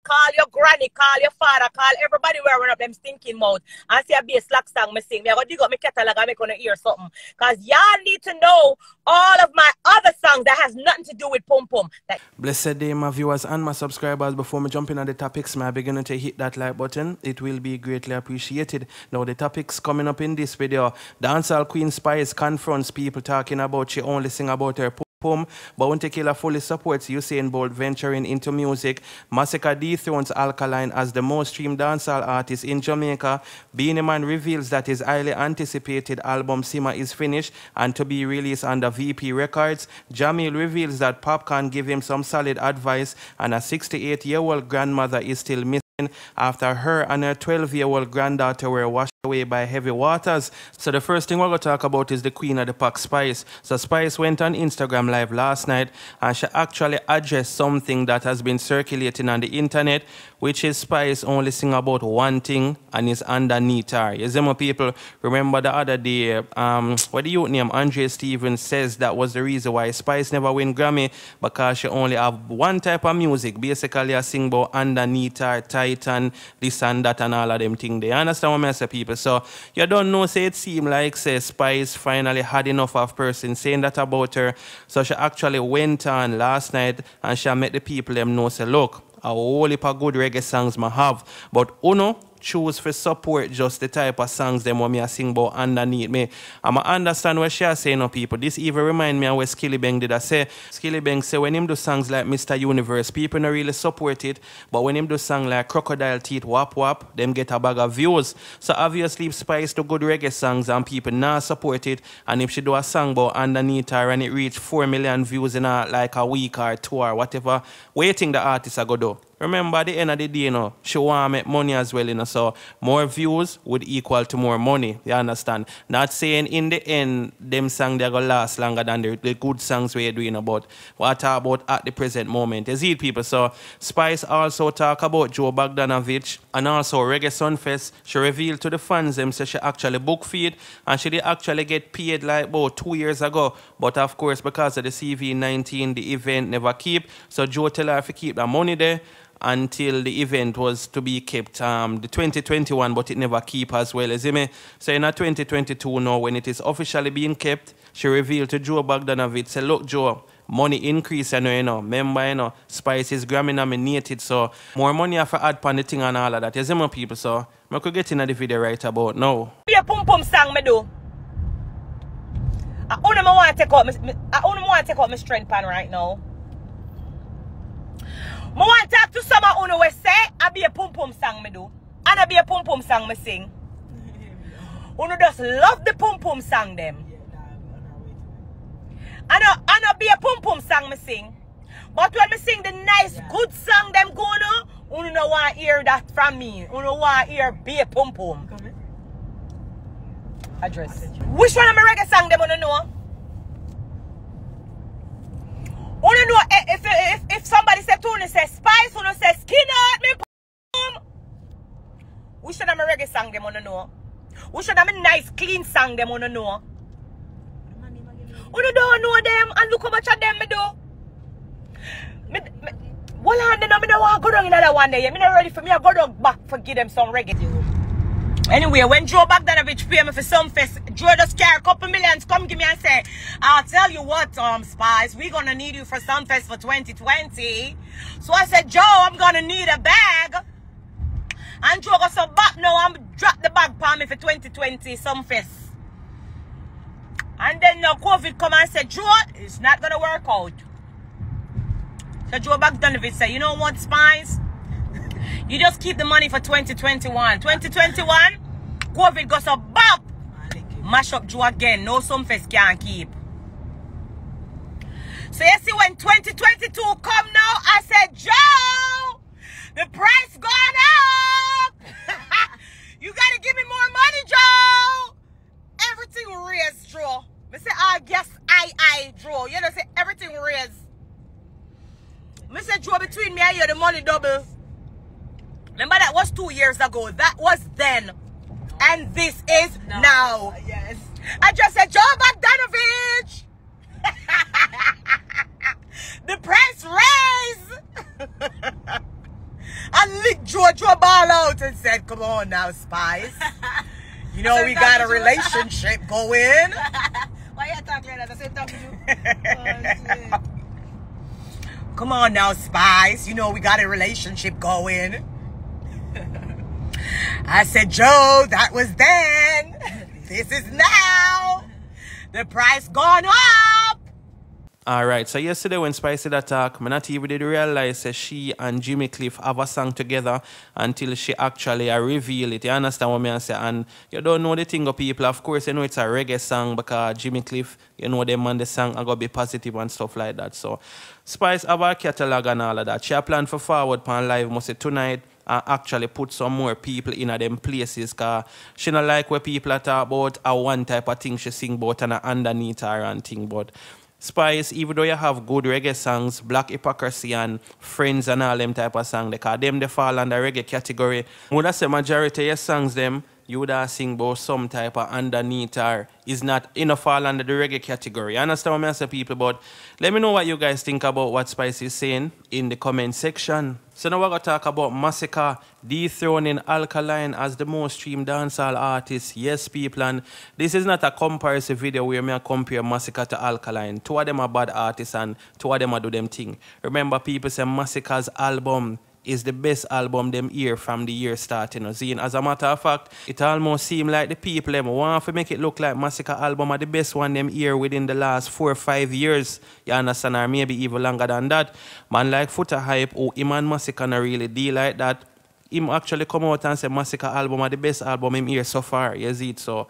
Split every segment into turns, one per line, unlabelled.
call your granny, call your father, call everybody where one of them stinking mouth and say a bass slack song me sing. Me go dig up my catalog and make gonna hear something. Cause y'all need to know all of my other songs that has nothing to do with Pum Pum.
Blessed day, my viewers and my subscribers. Before me jump in on the topics, may I begin to hit that like button. It will be greatly appreciated. Now the topics coming up in this video. Dancehall Queen Spice confronts people talking about she only sing about her Pum, Bounty Killer fully supports Usain Bolt venturing into music. Massacre dethrones Alkaline as the most streamed dancehall artist in Jamaica. Beenie Man reveals that his highly anticipated album Simmer is finished and to be released under VP Records. Jamil reveals that Popcaan give him some solid advice, and a 68-year-old grandmother is still missing after her and her 12-year-old granddaughter were washed away by heavy waters. So the first thing we're going to talk about is the queen of the pack, Spice. So Spice went on Instagram Live last night and she actually addressed something that has been circulating on the internet, which is Spice only sing about one thing and is underneath her. You see, my people, remember the other day, what the youth name, Andre Stevens, says that was the reason why Spice never win Grammy, because she only have one type of music. Basically, I sing about underneath her, Titan, this and that and all of them things. They understand what I say, people? So you don't know, say it seemed like say Spice finally had enough of person saying that about her. So she actually went on last night and she made the people them know, say, look, a whole heap of good reggae songs I have, but Uno choose for support just the type of songs them what me a sing about underneath me. I understand what she is saying, no, people. This even remind me of what Skilly Bang did. I say Skilly Bang say when him do songs like Mr. Universe, people don't really support it, but when him do song like Crocodile Teeth, Wap Wap, them get a bag of views. So obviously if Spice do good reggae songs and people not support it, and if she do a song about underneath her and it reach 4 million views in like a week or two or whatever, waiting the artist I go do. Remember, at the end of the day, you know, she want to make money as well, you know, so more views would equal to more money, you understand? Not saying in the end, them songs they're going to last longer than the good songs we're doing about. What about at the present moment? You see, people, so Spice also talk about Joe Bogdanovich and also Reggae Sunfest. She revealed to the fans them say she actually book feed and she did actually get paid like about 2 years ago. But of course, because of the CV-19, the event never keep. So Joe tell her to keep the money there until the event was to be kept, the 2021, but it never keep as well, as me. So in 2022 now, when it is officially being kept, she revealed to Joe Bogdanovich, say, look, Joe, money increase, you know, remember, you know, Spice is Grammy nominated, so more money have to add on the thing and all of that, you see, my people, so I could get into the video right about now.
Be a Pum Pum song me do. I only want to take out my strength pan right now. I want to talk to some of you say I be a Pum Pum song me do. And I be a Pum Pum song me sing. You just love the Pum Pum song them. And I be a Pum Pum song me sing. But when me sing the nice good song them go on, you don't want to hear that from me. You don't want to hear be a Pum Pum. Address. Which one of my reggae song them you know? You know if somebody say to you say Spice, you say skin out me Pum. Which one of my reggae song them you know? Which one of my nice clean song them you know? You don't know them and look how much of them me do. Well, I don't want to go down in another one day. I'm not ready for me. I go down back for give them some reggae. Anyway, when Joe Bogdanovich pay me for some fest, Joe just carry a couple millions, come give me and say, I'll tell you what, Spice, we're gonna need you for some fest for 2020. So I said, Joe, I'm gonna need a bag. And Joe got some back now, I'm drop the bag for me for 2020, some fest. And then now COVID come and said, Joe, it's not gonna work out. So Joe Bogdanovich said, you know what, Spice? You just keep the money for 2021. 2021, COVID goes up, bop! Mash up Joe again. No some fest can't keep. So you see when 2022 come now, I said, Joe, the price gone up! You gotta give me more money, Joe! Everything raised, Joe. I say, I guess I, Joe. You know, say everything raised. I said, Joe, between me and you, the money double. Remember that was 2 years ago. That was then. And this is now.
Yes.
I just said, Joe Bogdanovich. The price raise. and licked Jojo ball out and said, come on now, Spice. You know we got a relationship going.
Why you talk like that? I said talk to you. Oh, shit.
Come on now, Spice. You know we got a relationship going. I said, Joe, that was then. This is now. The price gone up.
Alright, so yesterday when Spice did attack, I not even did realize that she and Jimmy Cliff have a song together until she actually reveal it. You understand what I say? And you don't know the thing of people. Of course, you know it's a reggae song because Jimmy Cliff, you know them and the song are going to be positive and stuff like that. So Spice have a catalog and all of that. She a plan for forward pan live must say tonight and actually put some more people in them places because she not like where people are talk about a one type of thing she sing about and underneath her and thing. But Spice, even though you have good reggae songs, Black Hypocrisy and Friends and all them type of songs, because them they fall under reggae category. Would I say majority of your songs them, you would have sing about some type of underneath or is not enough fall under the reggae category. You understand what I say, people? But let me know what you guys think about what Spice is saying in the comment section. So now we're going to talk about Massacre dethroning Alkaline as the most streamed dancehall artist. Yes, people, and this is not a comparison video where I compare Massacre to Alkaline. Two of them are bad artists and two of them are do them thing. Remember, people say Massacre's album is the best album them hear from the year starting. As a matter of fact, it almost seems like the people them want to make it look like Massacre album are the best one them hear within the last 4 or 5 years. You understand? Or maybe even longer than that. Man like Foota Hype or him and Massacre not really deal like that. Him actually come out and say Massacre album are the best album him hear so far. You see it? So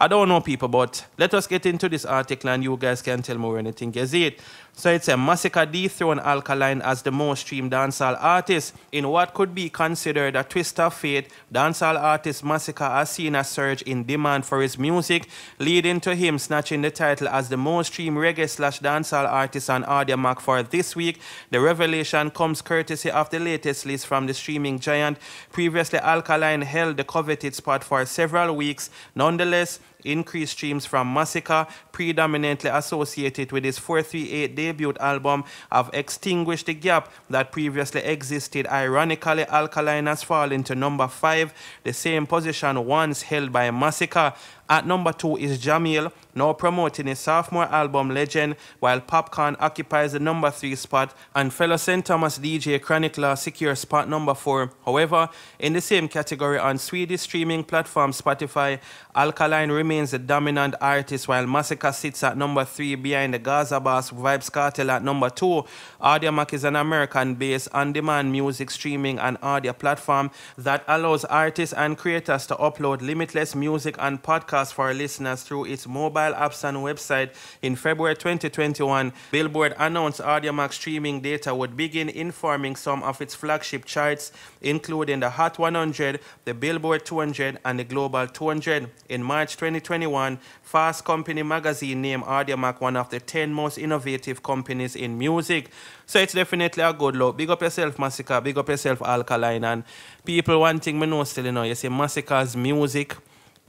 I don't know, people, but let us get into this article and you guys can tell me anything. You see it? So it's a Massacre dethroned Alkaline as the most streamed dancehall artist. In what could be considered a twist of fate, dancehall artist Massacre has seen a surge in demand for his music, leading to him snatching the title as the most streamed reggae/dancehall artist on Audiomack for this week. The revelation comes courtesy of the latest list from the streaming giant. Previously, Alkaline held the coveted spot for several weeks. Nonetheless, increased streams from Massacre, predominantly associated with his 438 debut album, have extinguished the gap that previously existed. Ironically, Alkaline has fallen to number 5, the same position once held by Massacre. At number 2 is Jamil, now promoting his sophomore album Legend, while Popcaan occupies the number 3 spot and fellow St. Thomas DJ Chronicler secures spot number 4. However, in the same category on Swedish streaming platform Spotify, Alkaline remains the dominant artist while Massacre sits at number 3 behind the Gaza Bass Vibes Cartel at number 2. Audiomack is an American-based on-demand music streaming and audio platform that allows artists and creators to upload limitless music and podcasts for listeners through its mobile apps and website. In February 2021, Billboard announced Audiomack streaming data would begin informing some of its flagship charts, including the Hot 100, the Billboard 200, and the Global 200. In March 2021, Fast Company magazine named Audiomack one of the 10 most innovative companies in music. So it's definitely a good look. Big up yourself, Massacre. Big up yourself, Alkaline. And people, one thing me know still, you know, you see Massacre's music,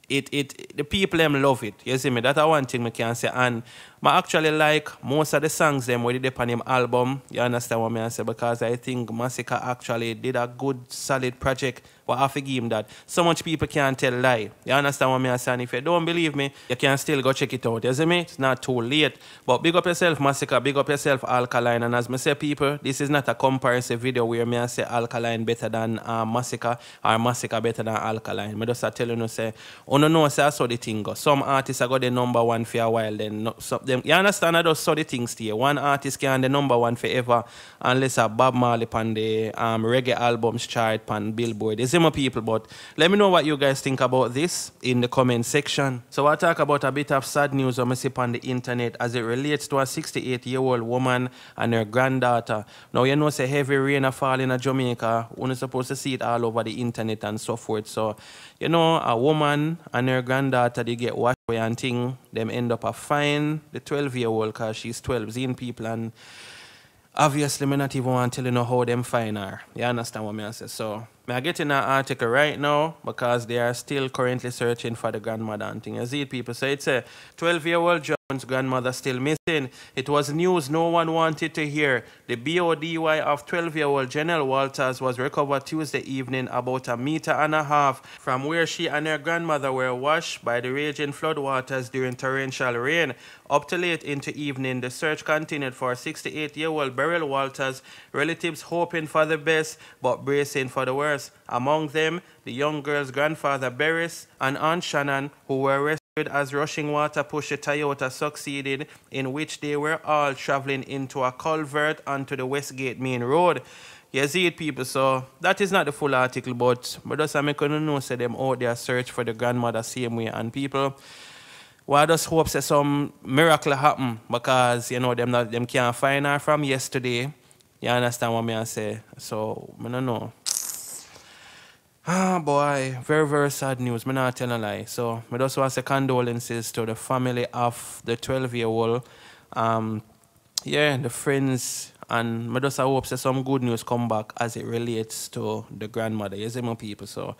the people them love it. You see me? That's one thing I can say. And I actually like most of the songs them where they did on him album. You understand what I say? Because I think Massacre actually did a good, solid project. But I have to give him that. So much people can't tell lie. You understand what I say? And if you don't believe me, you can still go check it out. You see me? It's not too late. But big up yourself, Massacre. Big up yourself, Alkaline. And as I say, people, this is not a comparison video where I say Alkaline better than Massacre or Massacre better than Alkaline. I just tell you, say, oh no, say I saw the thing go. Some artists are got the number 1 for a while. Then them, you understand? I just saw the things here. One artist can the number 1 forever unless a Bob Marley on the reggae albums chart on Billboard. You see my people? But let me know what you guys think about this in the comment section. So I talk about a bit of sad news I see on the internet as it relates to a 68-year-old woman and her granddaughter. Now you know say heavy rain a fall in Jamaica. We're supposed to see it all over the internet and so forth. So you know a woman and her granddaughter they get washed away and thing. Them end up a fine the 12-year-old because she's 12 seeing people and obviously, I not even want to tell you know how them fine her. You understand what I say? So, I get in an article right now because they are still currently searching for the grandmother and thing. You see it, people. So it's a 12-year-old John's grandmother still missing. It was news no one wanted to hear. The BODY of 12-year-old Jahmiel Walters was recovered Tuesday evening about 1.5 meters from where she and her grandmother were washed by the raging floodwaters during torrential rain. Up to late into evening, the search continued for 68-year-old Beryl Walters, relatives hoping for the best but bracing for the worst. Among them, the young girl's grandfather Beres and Aunt Shannon, who were rescued as rushing water pushed a Toyota succeeded, in which they were all traveling into a culvert onto the Westgate main road. You see it, people, so that is not the full article, but just I'm going to know, say them out there search for the grandmother same way, and people, well, I just hope say some miracle happen because, you know, them can't find her from yesterday. You understand what I say? So, I don't know. Ah, boy, very, very sad news. I'm not telling a lie. So, I just want to say condolences to the family of the 12-year-old. Yeah, the friends, and I just hope say some good news come back as it relates to the grandmother. You see, my people? So,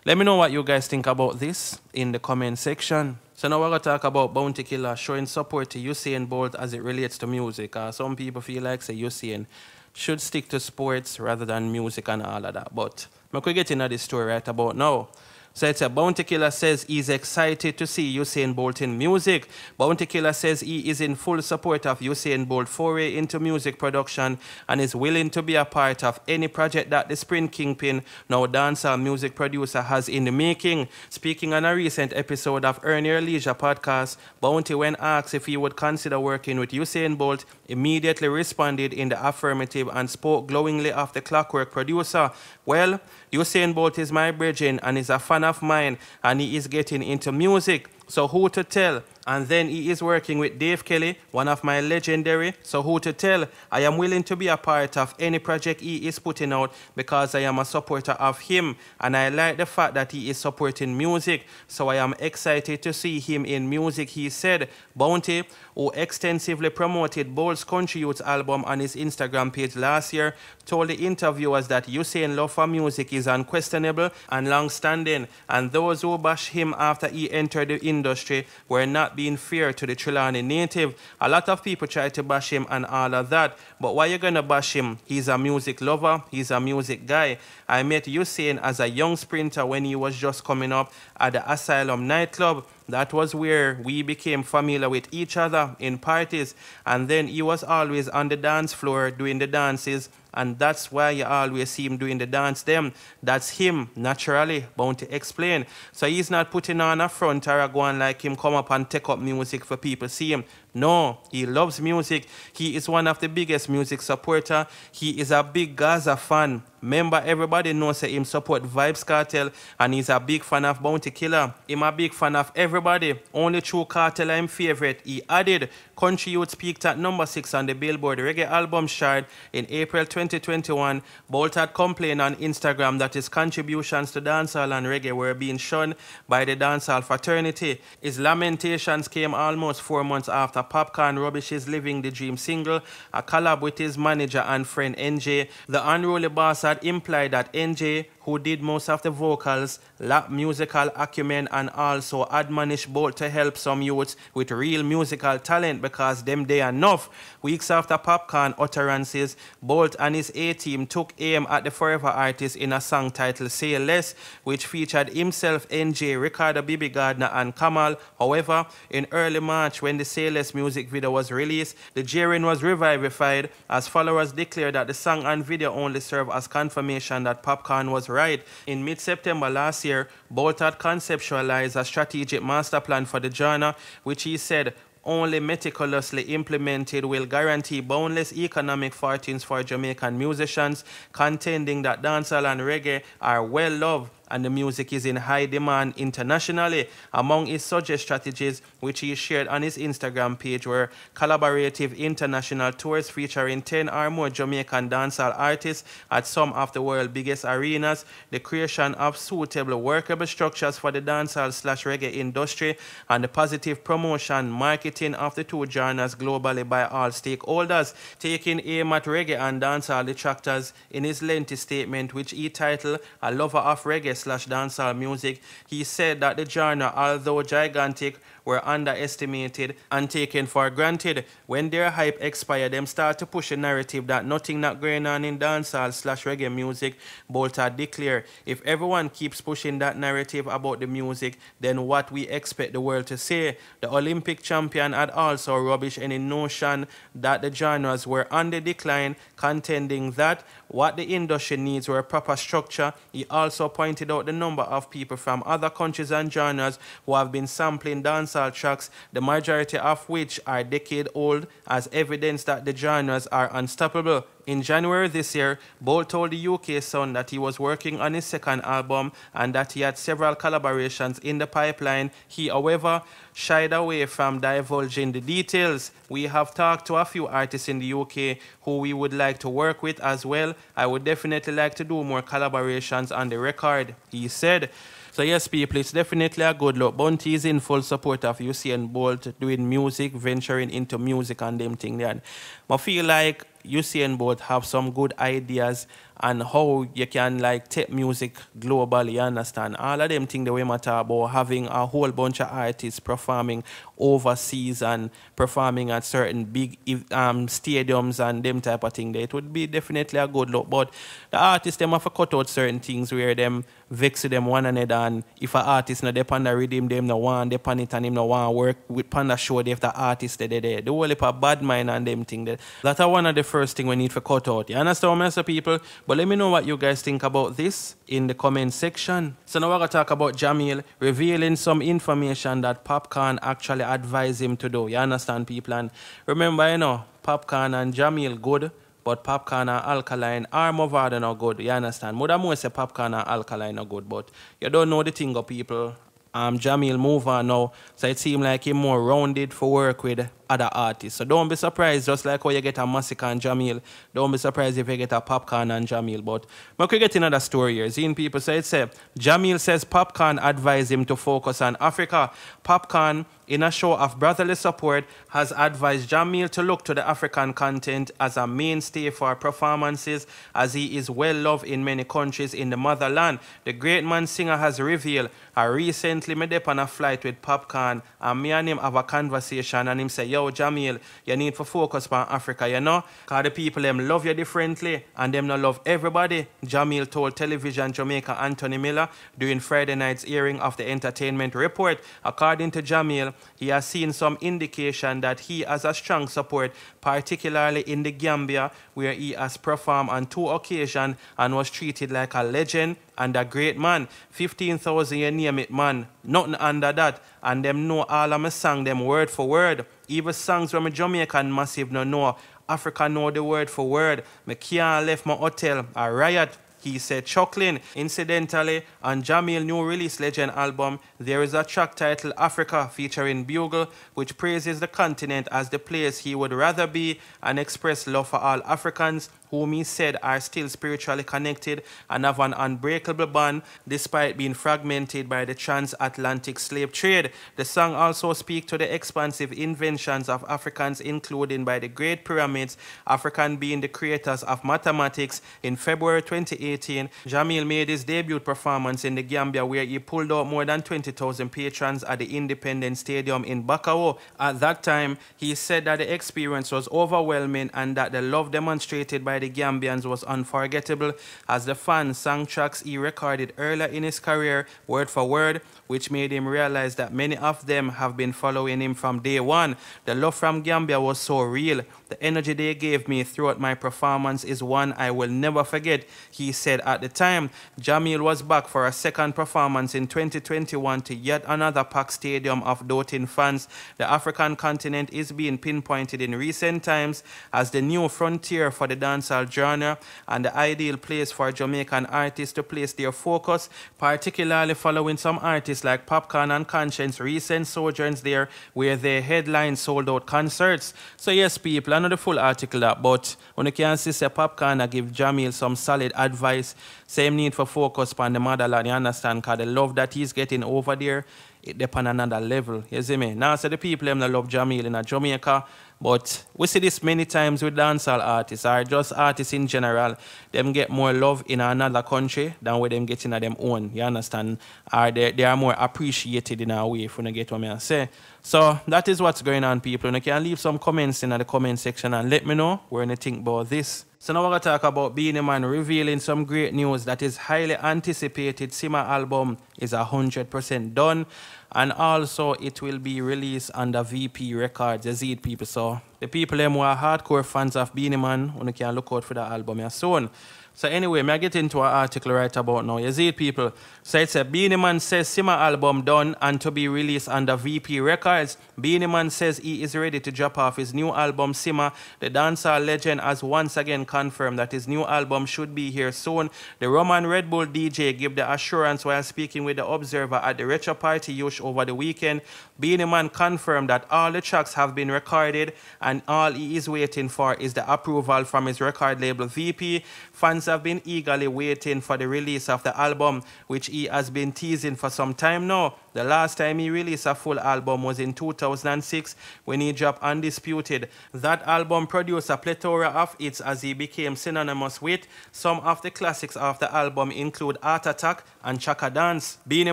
let me know what you guys think about this in the comment section. So now we're going to talk about Bounty Killer showing support to Usain Bolt as it relates to music. Some people feel like say Usain should stick to sports rather than music and all of that. But I'm going to get into this story right about now. So it's a Bounty Killer says he's excited to see Usain Bolt in music. Bounty Killer says he is in full support of Usain Bolt foray into music production and is willing to be a part of any project that the Sprint Kingpin, now dancehall music producer, has in the making. Speaking on a recent episode of Earn Your Leisure podcast, Bounty, when asked if he would consider working with Usain Bolt, immediately responded in the affirmative and spoke glowingly of the Clockwork producer. Well, Usain Bolt is my brethren and is a fan of mine, and he is getting into music. So who to tell? And then he is working with Dave Kelly, one of my legendary. So who to tell? I am willing to be a part of any project he is putting out because I am a supporter of him. And I like the fact that he is supporting music. So I am excited to see him in music, he said. Bounty, who extensively promoted Bolt's Country Youth album on his Instagram page last year, told the interviewers that Usain's love for music is unquestionable and long-standing. And those who bash him after he entered the industry were not being fair to the Trelawney native. A lot of people try to bash him and all of that, but why you gonna bash him? He's a music lover, he's a music guy. I met Usain as a young sprinter when he was just coming up at the Asylum nightclub. That was where we became familiar with each other in parties, and then he was always on the dance floor doing the dances, and that's why you always see him doing the dance them. That's him, naturally, Bounty explain. So he's not putting on a front or a go on like him come up and take up music for people see him. No, he loves music. He is one of the biggest music supporter. He is a big Gaza fan. Remember, everybody knows that him support Vybz Kartel, and he's a big fan of Bounty Killer. Him a big fan of everybody. Only True Kartel I'm favorite. He added, Country Youth peaked at number 6 on the Billboard Reggae Album chart in April 2021. Bolt had complained on Instagram that his contributions to dancehall and reggae were being shunned by the dancehall fraternity. His lamentations came almost 4 months after Popcaan rubbish his Living the Dream single, a collab with his manager and friend NJ. The unruly boss had implied that NJ, who did most of the vocals, lacked musical acumen and also admonished Bolt to help some youths with real musical talent because them they enough. Weeks after Popcaan utterances, Bolt and his A-team took aim at the forever artist in a song titled Say Less, which featured himself, NJ, Ricardo Bibi Gardner and Kamal. However, in early March when the Say Less music video was released, the jeering was revivified as followers declared that the song and video only served as confirmation that Popcaan was right. In mid-September last year, Bolt had conceptualized a strategic master plan for the genre, which he said only meticulously implemented will guarantee boundless economic fortunes for Jamaican musicians, contending that dancehall and reggae are well loved and the music is in high demand internationally. Among his suggest strategies, which he shared on his Instagram page, were collaborative international tours featuring 10 or more Jamaican dancehall artists at some of the world's biggest arenas, the creation of suitable workable structures for the dancehall/reggae industry, and the positive promotion marketing of the two genres globally by all stakeholders. Taking aim at reggae and dancehall detractors, in his lengthy statement, which he titled "A Lover of Reggae/Dancehall Music," he said that the genre, although gigantic, were underestimated and taken for granted. When their hype expired, them start to push a narrative that nothing not going on in dancehall/reggae music. Bolter declared, if everyone keeps pushing that narrative about the music, then what we expect the world to say? The Olympic champion had also rubbished any notion that the genres were on the decline, contending that what the industry needs were proper structure. He also pointed out the number of people from other countries and genres who have been sampling dancehall tracks, the majority of which are decade old, as evidence that the genres are unstoppable. In January this year, Bolt told the UK Sun that he was working on his second album and that he had several collaborations in the pipeline. He, however, shied away from divulging the details. We have talked to a few artists in the UK who we would like to work with as well. I would definitely like to do more collaborations on the record, he said. So yes, people, it's definitely a good look. Bunty is in full support of Usain Bolt doing music, venturing into music and them thing there. I feel like Usain Bolt have some good ideas on how you can like take music globally, you understand? All of them things that we matter about having a whole bunch of artists performing overseas and performing at certain big stadiums and them type of thing. It would be definitely a good look. But the artists, them have to cut out certain things where them vex them one another, and if an artist not depend on rhythm, them no want depend it and him no want work with Panda show if the artist they there. The whole heap of bad mind and them thing there. That's one of the first thing we need to cut out. You understand what I say, people? But let me know what you guys think about this in the comment section. So now we're going to talk about Jahmiel revealing some information that Popcaan actually advised him to do. You understand, people? And remember, you know, Popcaan and Jamil good, but Popcaan and Alkaline are more than not good. You understand? More say Popcaan and Alkaline are good, but you don't know the thing of people. Jamil move on now, so it seems like he's more rounded for work with other artists. So don't be surprised, just like how you get a Massacre and Jamil, don't be surprised if you get a Popcaan and Jamil. But we could get another story here. Seeing people say it say, Jamil says Popcaan advised him to focus on Africa. Popcaan, in a show of brotherly support, has advised Jamil to look to the African content as a mainstay for performances, as he is well loved in many countries in the motherland. The great man singer has revealed, I recently made up on a flight with Popcaan, and me and him have a conversation, and him say, yo Jamil, you need to focus on Africa, you know, because the people them love you differently and them not love everybody. Jamil told Television Jamaica Anthony Miller during Friday night's airing of the Entertainment Report. According to Jamil, he has seen some indication that he has a strong support, particularly in the Gambia, where he has performed on 2 occasions and was treated like a legend and a great man. 15,000, you name it, man. Nothing under that. And them know all of my songs, them word for word. Even songs from a Jamaican massive no know. Africa know the word for word. Me can't left my hotel a riot, he said, chuckling. Incidentally, on Jamil's new release Legend album, there is a track titled Africa featuring Bugle, which praises the continent as the place he would rather be and express love for all Africans, whom he said are still spiritually connected and have an unbreakable bond despite being fragmented by the transatlantic slave trade. The song also speaks to the expansive inventions of Africans, including by the Great Pyramids, African being the creators of mathematics. In February 2018, Jamil made his debut performance in the Gambia, where he pulled out more than 20,000 patrons at the Independence Stadium in Bakau. At that time, he said that the experience was overwhelming and that the love demonstrated by the Gambians was unforgettable, as the fans sang tracks he recorded earlier in his career word for word, which made him realize that many of them have been following him from day one. The love from Gambia was so real The energy they gave me throughout my performance is one I will never forget, he said at the time. Jamil was back for a second performance in 2021 to yet another packed stadium of doting fans. The African continent is being pinpointed in recent times as the new frontier for the dancehall genre and the ideal place for Jamaican artists to place their focus, particularly following some artists like Popcaan and Conscience recent sojourns there where they headline sold-out concerts. So yes, people, I know the full article that, but when you can see Popcaan give Jahmiel some solid advice, same need for focus on the motherland, you understand, because the love that he's getting over there, it depends on another level, you see me? Now, so the people them that love Jamil in Jamaica, but we see this many times with dancehall artists, or just artists in general, them get more love in another country than where them get in their own, you understand? Or they are more appreciated in a way, if you get what I say. So that is what's going on, people. And you can leave some comments in the comment section and let me know what you think about this. So now we're going to talk about Beenie Man revealing some great news that his highly anticipated Simmer album is 100% done. And also it will be released under VP Records, you see it, people. So the people who are hardcore fans of Beenie Man, you can look out for the album soon. So anyway, I get into an article right about now. You see it, people. So it's a Beenie Man says Simmer album done and to be released under VP Records. Beenie Man says he is ready to drop off his new album Simmer. The dancehall legend has once again confirmed that his new album should be here soon. The Roman Red Bull DJ gave the assurance while speaking with the Observer at the Retro Party Yush over the weekend. Beenie Man confirmed that all the tracks have been recorded and all he is waiting for is the approval from his record label VP. Fans have been eagerly waiting for the release of the album, which he has been teasing for some time now. The last time he released a full album was in 2006 when he dropped Undisputed. That album produced a plethora of hits as he became synonymous with. Some of the classics of the album include Heart Attack and Chaka Dance. Beenie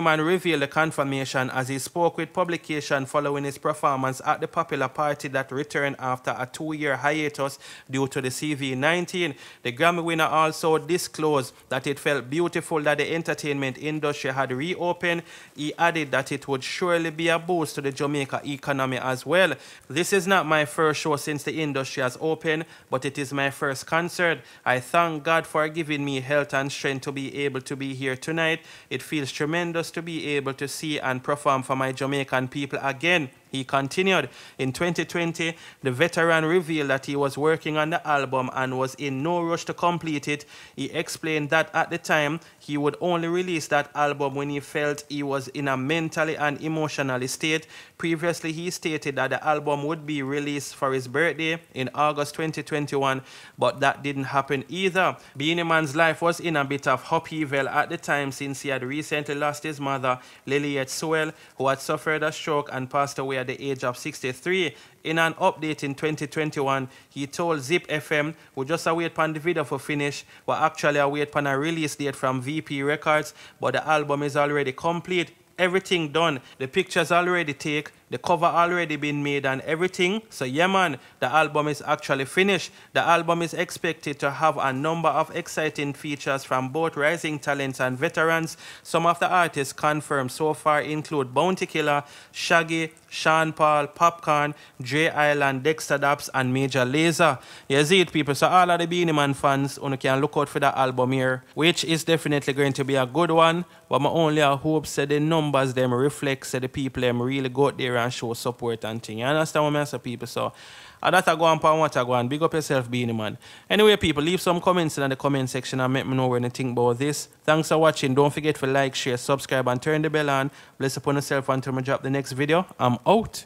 Man revealed the confirmation as he spoke with publication following his performance at the popular party that returned after a 2-year hiatus due to the CV-19. The Grammy winner also disclosed that it felt beautiful that the entertainment industry had reopened. He added that it would surely be a boost to the Jamaica economy as well. This is not my first show since the industry has opened, but it is my first concert. I thank God for giving me health and strength to be able to be here tonight. It feels tremendous to be able to see and perform for my Jamaican people again. He continued. In 2020, the veteran revealed that he was working on the album and was in no rush to complete it. He explained that at the time, he would only release that album when he felt he was in a mentally and emotionally state. Previously, he stated that the album would be released for his birthday in August 2021, but that didn't happen either. Beenie Man's life was in a bit of upheaval at the time since he had recently lost his mother, Lilliet Sewell, who had suffered a stroke and passed away at the age of 63. In an update in 2021, he told Zip FM, we just await upon the video for finish, we actually await upon a release date from VP Records, but the album is already complete. Everything done. The pictures already taken. The cover already been made and everything. So yeah man, the album is actually finished. The album is expected to have a number of exciting features from both rising talents and veterans. Some of the artists confirmed so far include Bounty Killer, Shaggy, Sean Paul, Popcaan, Dre Island, Dexter Daps and Major Lazer. You see it, people. So all of the Beenie Man fans you can look out for the album here, which is definitely going to be a good one. But my only hope say the numbers them reflect say the people them really go out there and show support and thing. You understand what I say, people? So that I go on and what I go on. Big up yourself, Beenie Man. Anyway, people, leave some comments in the comment section and let me know what you think about this. Thanks for watching. Don't forget to like, share, subscribe and turn the bell on. Bless upon yourself until I drop the next video. I'm out.